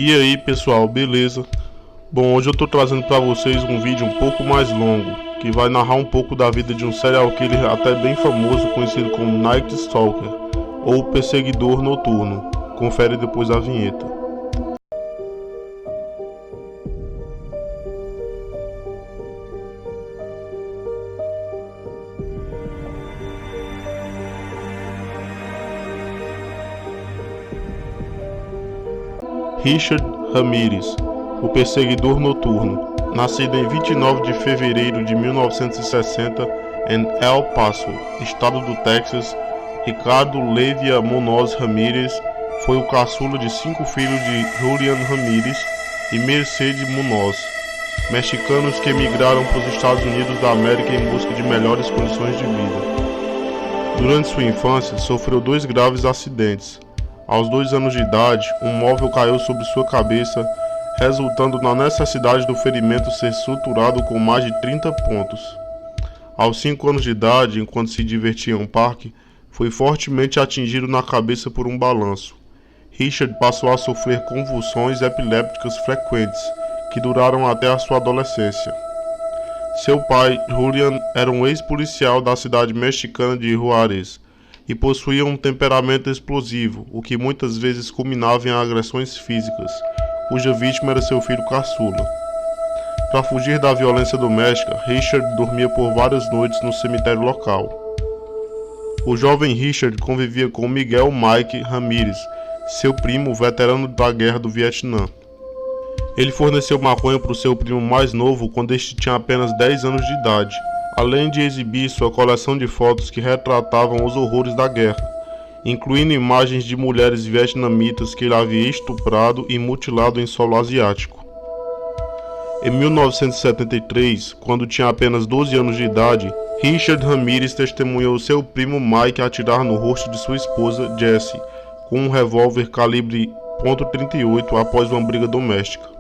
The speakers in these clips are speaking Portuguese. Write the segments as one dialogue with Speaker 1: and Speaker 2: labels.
Speaker 1: E aí pessoal, beleza? Bom, hoje eu tô trazendo para vocês um vídeo um pouco mais longo, que vai narrar um pouco da vida de um serial killer até bem famoso, conhecido como Night Stalker, ou Perseguidor Noturno. Confere depois a vinheta. Richard Ramirez, o Perseguidor Noturno, nascido em 29 de fevereiro de 1960 em El Paso, estado do Texas. Ricardo Levia Munoz Ramirez foi o caçula de 5 filhos de Julian Ramirez e Mercedes Munoz, mexicanos que emigraram para os Estados Unidos da América em busca de melhores condições de vida. Durante sua infância, sofreu 2 graves acidentes. Aos 2 anos de idade, um móvel caiu sobre sua cabeça, resultando na necessidade do ferimento ser suturado com mais de 30 pontos. Aos 5 anos de idade, enquanto se divertia em um parque, foi fortemente atingido na cabeça por um balanço. Richard passou a sofrer convulsões epilépticas frequentes, que duraram até a sua adolescência. Seu pai, Julian, era um ex-policial da cidade mexicana de Juárez, e possuía um temperamento explosivo, o que muitas vezes culminava em agressões físicas, cuja vítima era seu filho caçula. Para fugir da violência doméstica, Richard dormia por várias noites no cemitério local. O jovem Richard convivia com Miguel Mike Ramirez, seu primo veterano da Guerra do Vietnã. Ele forneceu maconha para o seu primo mais novo quando este tinha apenas 10 anos de idade, além de exibir sua coleção de fotos que retratavam os horrores da guerra, incluindo imagens de mulheres vietnamitas que ele havia estuprado e mutilado em solo asiático. Em 1973, quando tinha apenas 12 anos de idade, Richard Ramirez testemunhou seu primo Mike atirar no rosto de sua esposa, Jessie, com um revólver calibre .38 após uma briga doméstica.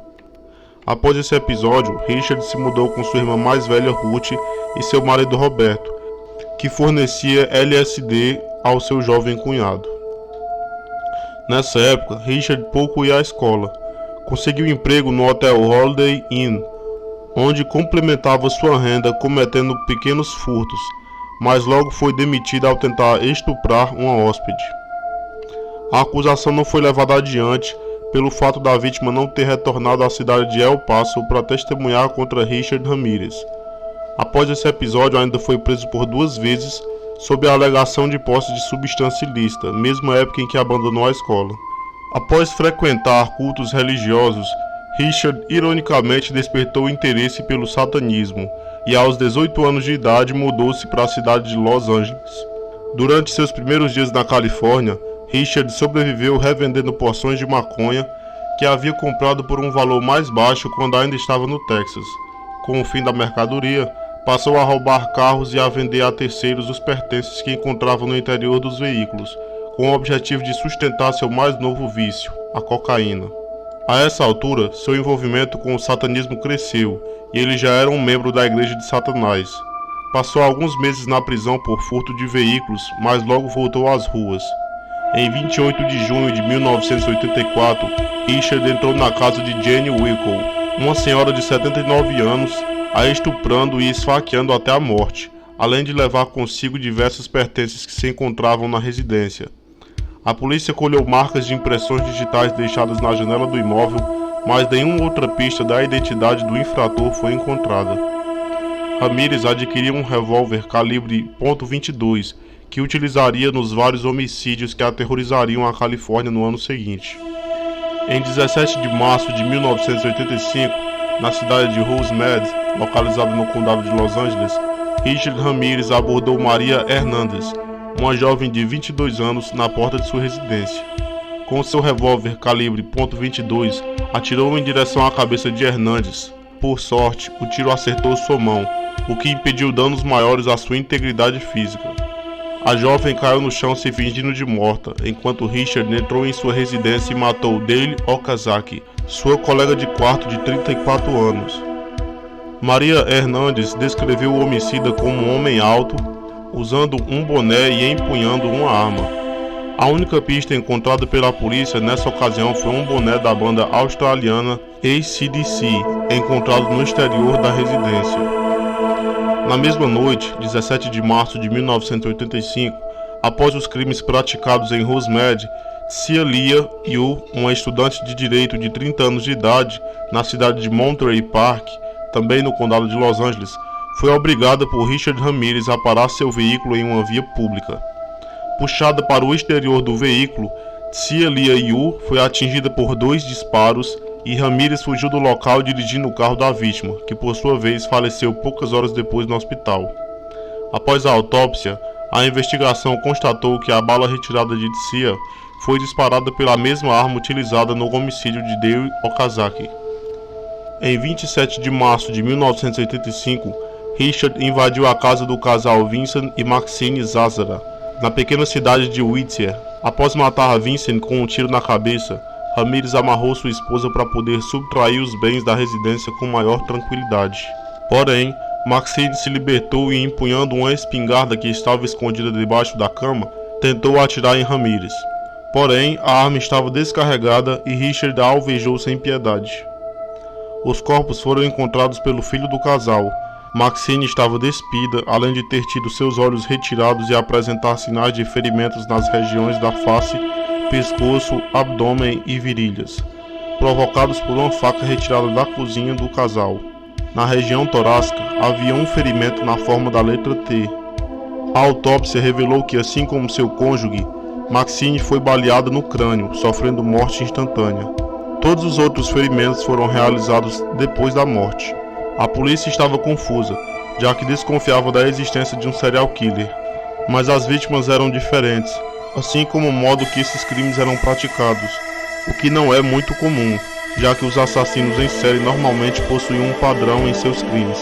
Speaker 1: Após esse episódio, Richard se mudou com sua irmã mais velha, Ruth, e seu marido Roberto, que fornecia LSD ao seu jovem cunhado. Nessa época, Richard pouco ia à escola. Conseguiu emprego no hotel Holiday Inn, onde complementava sua renda cometendo pequenos furtos, mas logo foi demitido ao tentar estuprar uma hóspede. A acusação não foi levada adiante pelo fato da vítima não ter retornado à cidade de El Paso para testemunhar contra Richard Ramirez. Após esse episódio, ainda foi preso por 2 vezes sob a alegação de posse de substância ilícita, mesma época em que abandonou a escola. Após frequentar cultos religiosos, Richard ironicamente despertou interesse pelo satanismo e aos 18 anos de idade mudou-se para a cidade de Los Angeles. Durante seus primeiros dias na Califórnia, Richard sobreviveu revendendo porções de maconha que havia comprado por um valor mais baixo quando ainda estava no Texas. Com o fim da mercadoria, passou a roubar carros e a vender a terceiros os pertences que encontrava no interior dos veículos, com o objetivo de sustentar seu mais novo vício, a cocaína. A essa altura, seu envolvimento com o satanismo cresceu e ele já era um membro da Igreja de Satanás. Passou alguns meses na prisão por furto de veículos, mas logo voltou às ruas. Em 28 de junho de 1984, Richard entrou na casa de Jane Wickle, uma senhora de 79 anos, a estuprando e esfaqueando até a morte, além de levar consigo diversos pertences que se encontravam na residência. A polícia colheu marcas de impressões digitais deixadas na janela do imóvel, mas nenhuma outra pista da identidade do infrator foi encontrada. Ramirez adquiriu um revólver calibre .22, que utilizaria nos vários homicídios que aterrorizariam a Califórnia no ano seguinte. Em 17 de março de 1985, na cidade de Rosemead, localizada no condado de Los Angeles, Richard Ramirez abordou Maria Hernandez, uma jovem de 22 anos, na porta de sua residência. Com seu revólver calibre .22, atirou em direção à cabeça de Hernandez. Por sorte, o tiro acertou sua mão, o que impediu danos maiores à sua integridade física. A jovem caiu no chão se fingindo de morta, enquanto Richard entrou em sua residência e matou Dale Okazaki, sua colega de quarto de 34 anos. Maria Hernandez descreveu o homicida como um homem alto, usando um boné e empunhando uma arma. A única pista encontrada pela polícia nessa ocasião foi um boné da banda australiana AC/DC, encontrado no exterior da residência. Na mesma noite, 17 de março de 1985, após os crimes praticados em Rosemead, Celia Yu, uma estudante de direito de 30 anos de idade, na cidade de Monterey Park, também no condado de Los Angeles, foi obrigada por Richard Ramirez a parar seu veículo em uma via pública. Puxada para o exterior do veículo, Celia Yu foi atingida por 2 disparos e Ramirez fugiu do local dirigindo o carro da vítima, que por sua vez faleceu poucas horas depois no hospital. Após a autópsia, a investigação constatou que a bala retirada de Cia foi disparada pela mesma arma utilizada no homicídio de Dale Okazaki. Em 27 de março de 1985, Richard invadiu a casa do casal Vincent e Maxine Zazzara, na pequena cidade de Whittier. Após matar Vincent com um tiro na cabeça, Ramirez amarrou sua esposa para poder subtrair os bens da residência com maior tranquilidade. Porém, Maxine se libertou e, empunhando uma espingarda que estava escondida debaixo da cama, tentou atirar em Ramirez. Porém, a arma estava descarregada e Richard a alvejou sem piedade. Os corpos foram encontrados pelo filho do casal. Maxine estava despida, além de ter tido seus olhos retirados e apresentar sinais de ferimentos nas regiões da face, pescoço, abdômen e virilhas, provocados por uma faca retirada da cozinha do casal. Na região torácica, havia um ferimento na forma da letra T. A autópsia revelou que, assim como seu cônjuge, Maxine foi baleada no crânio, sofrendo morte instantânea. Todos os outros ferimentos foram realizados depois da morte. A polícia estava confusa, já que desconfiava da existência de um serial killer, mas as vítimas eram diferentes, assim como o modo que esses crimes eram praticados, o que não é muito comum, já que os assassinos em série normalmente possuíam um padrão em seus crimes.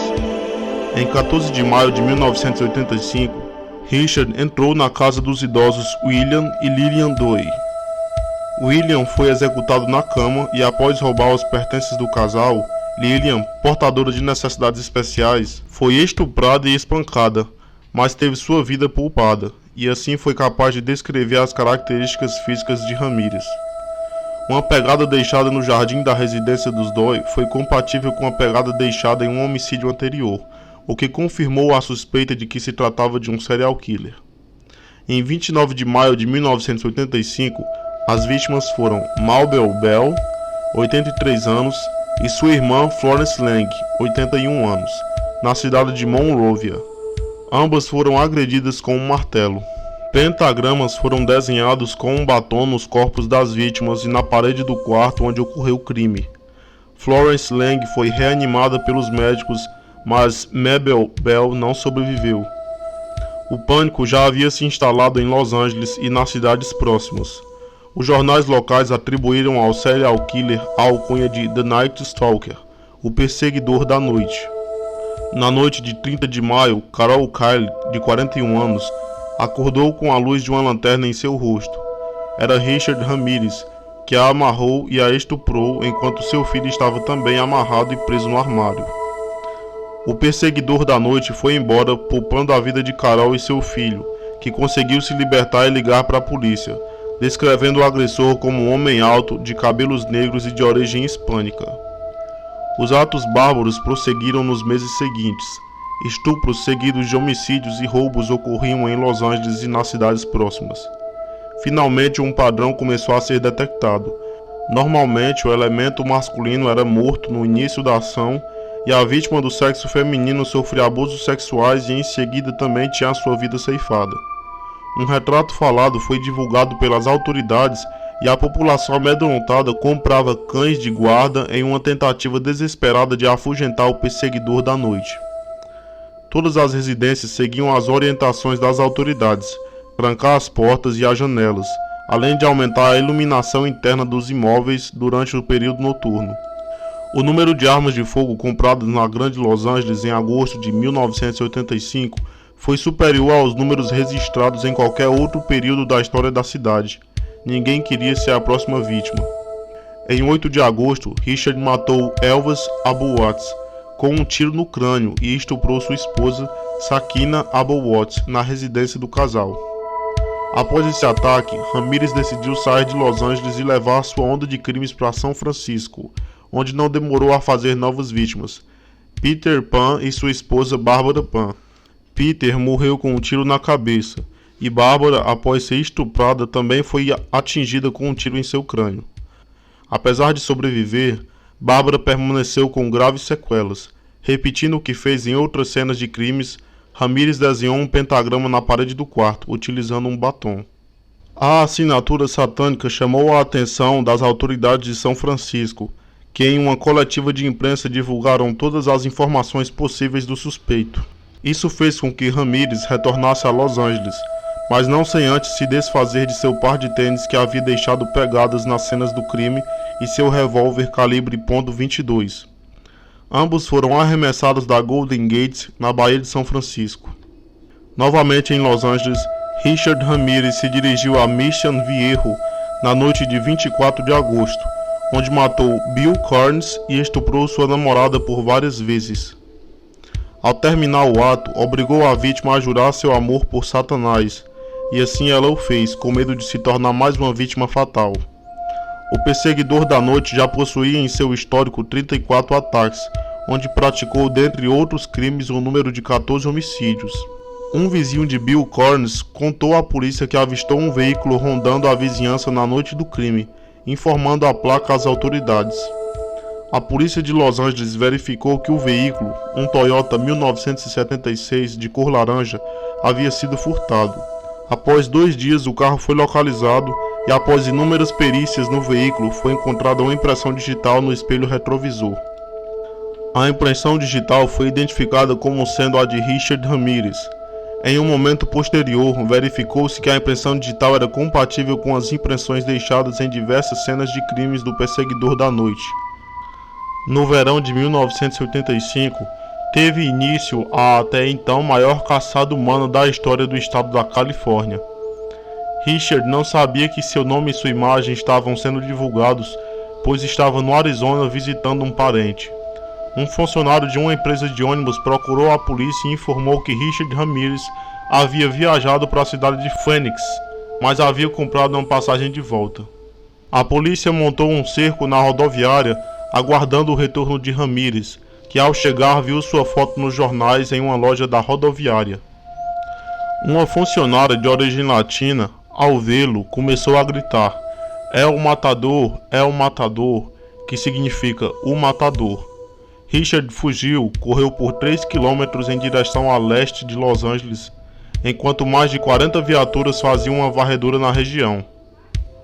Speaker 1: Em 14 de maio de 1985, Richard entrou na casa dos idosos William e Lillian Doe. William foi executado na cama e, após roubar os pertences do casal, Lillian, portadora de necessidades especiais, foi estuprada e espancada, mas teve sua vida poupada, e assim foi capaz de descrever as características físicas de Ramirez. Uma pegada deixada no jardim da residência dos Doe foi compatível com a pegada deixada em um homicídio anterior, o que confirmou a suspeita de que se tratava de um serial killer. Em 29 de maio de 1985, as vítimas foram Mabel Bell, 83 anos, e sua irmã Florence Lang, 81 anos, na cidade de Monrovia. Ambas foram agredidas com um martelo. Pentagramas foram desenhados com um batom nos corpos das vítimas e na parede do quarto onde ocorreu o crime. Florence Lang foi reanimada pelos médicos, mas Mabel Bell não sobreviveu. O pânico já havia se instalado em Los Angeles e nas cidades próximas. Os jornais locais atribuíram ao serial killer a alcunha de The Night Stalker, o perseguidor da noite. Na noite de 30 de maio, Carol Kyle, de 41 anos, acordou com a luz de uma lanterna em seu rosto. Era Richard Ramirez, que a amarrou e a estuprou enquanto seu filho estava também amarrado e preso no armário. O perseguidor da noite foi embora, poupando a vida de Carol e seu filho, que conseguiu se libertar e ligar para a polícia, descrevendo o agressor como um homem alto, de cabelos negros e de origem hispânica. Os atos bárbaros prosseguiram nos meses seguintes. Estupros seguidos de homicídios e roubos ocorriam em Los Angeles e nas cidades próximas. Finalmente, um padrão começou a ser detectado. Normalmente, o elemento masculino era morto no início da ação e a vítima do sexo feminino sofria abusos sexuais e em seguida também tinha a sua vida ceifada. Um retrato falado foi divulgado pelas autoridades e a população amedrontada comprava cães de guarda em uma tentativa desesperada de afugentar o perseguidor da noite. Todas as residências seguiam as orientações das autoridades, trancar as portas e as janelas, além de aumentar a iluminação interna dos imóveis durante o período noturno. O número de armas de fogo compradas na Grande Los Angeles em agosto de 1985 foi superior aos números registrados em qualquer outro período da história da cidade. Ninguém queria ser a próxima vítima. Em 8 de agosto, Richard matou Elvis Abou-Watts com um tiro no crânio e estuprou sua esposa, Sakina Abou-Watts, na residência do casal. Após esse ataque, Ramirez decidiu sair de Los Angeles e levar sua onda de crimes para São Francisco, onde não demorou a fazer novas vítimas, Peter Pan e sua esposa Barbara Pan. Peter morreu com um tiro na cabeça, e Barbara, após ser estuprada, também foi atingida com um tiro em seu crânio. Apesar de sobreviver, Barbara permaneceu com graves sequelas. Repetindo o que fez em outras cenas de crimes, Ramirez desenhou um pentagrama na parede do quarto, utilizando um batom. A assinatura satânica chamou a atenção das autoridades de São Francisco, que em uma coletiva de imprensa divulgaram todas as informações possíveis do suspeito. Isso fez com que Ramirez retornasse a Los Angeles, mas não sem antes se desfazer de seu par de tênis que havia deixado pegadas nas cenas do crime e seu revólver calibre .22. Ambos foram arremessados da Golden Gate, na Baía de São Francisco. Novamente em Los Angeles, Richard Ramirez se dirigiu a Mission Viejo na noite de 24 de agosto, onde matou Bill Carnes e estuprou sua namorada por várias vezes. Ao terminar o ato, obrigou a vítima a jurar seu amor por Satanás, e assim ela o fez, com medo de se tornar mais uma vítima fatal. O perseguidor da noite já possuía em seu histórico 34 ataques, onde praticou, dentre outros crimes, um número de 14 homicídios. Um vizinho de Bill Carnes contou à polícia que avistou um veículo rondando a vizinhança na noite do crime, informando a placa às autoridades. A polícia de Los Angeles verificou que o veículo, um Toyota 1976 de cor laranja, havia sido furtado. Após 2 dias, o carro foi localizado e, após inúmeras perícias no veículo, foi encontrada uma impressão digital no espelho retrovisor. A impressão digital foi identificada como sendo a de Richard Ramirez. Em um momento posterior, verificou-se que a impressão digital era compatível com as impressões deixadas em diversas cenas de crimes do perseguidor da noite. No verão de 1985, teve início a até então maior caçada humana da história do estado da Califórnia. Richard não sabia que seu nome e sua imagem estavam sendo divulgados, pois estava no Arizona visitando um parente. Um funcionário de uma empresa de ônibus procurou a polícia e informou que Richard Ramirez havia viajado para a cidade de Phoenix, mas havia comprado uma passagem de volta. A polícia montou um cerco na rodoviária, aguardando o retorno de Ramirez, que ao chegar viu sua foto nos jornais em uma loja da rodoviária. Uma funcionária de origem latina, ao vê-lo, começou a gritar: "É o matador, que significa o matador." Richard fugiu, correu por 3 quilômetros em direção a leste de Los Angeles, enquanto mais de 40 viaturas faziam uma varredura na região.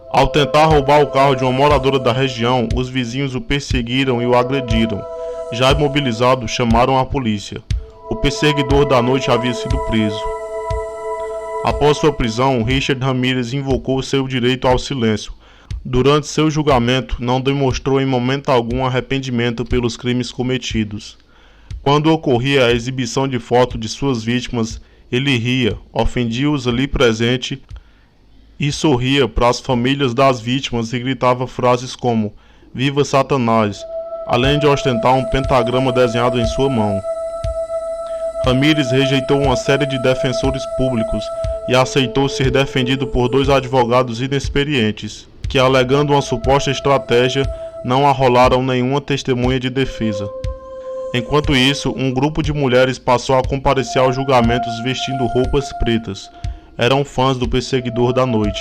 Speaker 1: Ao tentar roubar o carro de uma moradora da região, os vizinhos o perseguiram e o agrediram. Já imobilizados, chamaram a polícia. O perseguidor da noite havia sido preso. Após sua prisão, Richard Ramirez invocou seu direito ao silêncio. Durante seu julgamento, não demonstrou em momento algum arrependimento pelos crimes cometidos. Quando ocorria a exibição de fotos de suas vítimas, ele ria, ofendia-os ali presentes e sorria para as famílias das vítimas e gritava frases como "Viva Satanás", além de ostentar um pentagrama desenhado em sua mão. Ramirez rejeitou uma série de defensores públicos e aceitou ser defendido por 2 advogados inexperientes, que, alegando uma suposta estratégia, não arrolaram nenhuma testemunha de defesa. Enquanto isso, um grupo de mulheres passou a comparecer aos julgamentos vestindo roupas pretas. Eram fãs do perseguidor da noite.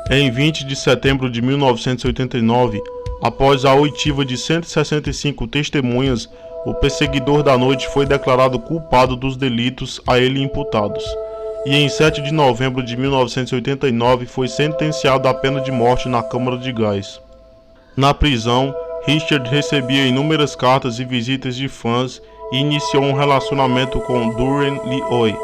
Speaker 1: Em 20 de setembro de 1989, após a oitiva de 165 testemunhas, o perseguidor da noite foi declarado culpado dos delitos a ele imputados, e em 7 de novembro de 1989 foi sentenciado à pena de morte na Câmara de Gás. Na prisão, Richard recebia inúmeras cartas e visitas de fãs e iniciou um relacionamento com Doreen Lioy,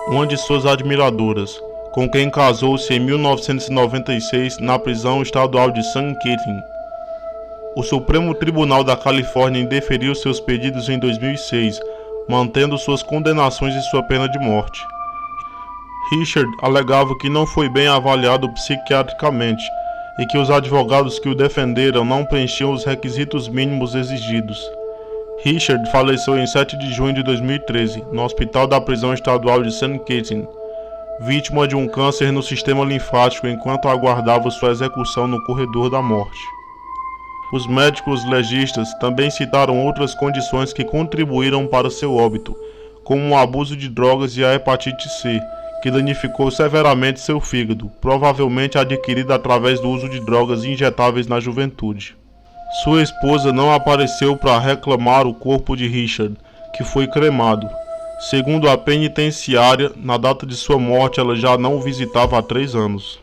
Speaker 1: uma de suas admiradoras, com quem casou-se em 1996 na prisão estadual de San Quentin. O Supremo Tribunal da Califórnia indeferiu seus pedidos em 2006, mantendo suas condenações e sua pena de morte. Richard alegava que não foi bem avaliado psiquiatricamente e que os advogados que o defenderam não preenchiam os requisitos mínimos exigidos. Richard faleceu em 7 de junho de 2013, no hospital da prisão estadual de San Quentin. vítima de um câncer no sistema linfático enquanto aguardava sua execução no corredor da morte. Os médicos legistas também citaram outras condições que contribuíram para seu óbito, como o abuso de drogas e a hepatite C, que danificou severamente seu fígado, provavelmente adquirida através do uso de drogas injetáveis na juventude. Sua esposa não apareceu para reclamar o corpo de Richard, que foi cremado. Segundo a penitenciária, na data de sua morte ela já não o visitava há 3 anos.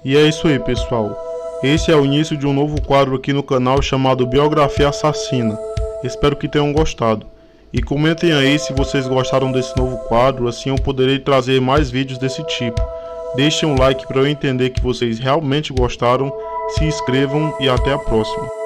Speaker 1: E é isso aí, pessoal. Esse é o início de um novo quadro aqui no canal chamado Biografia Assassina. Espero que tenham gostado. E comentem aí se vocês gostaram desse novo quadro, assim eu poderei trazer mais vídeos desse tipo. Deixem um like para eu entender que vocês realmente gostaram, se inscrevam e até a próxima.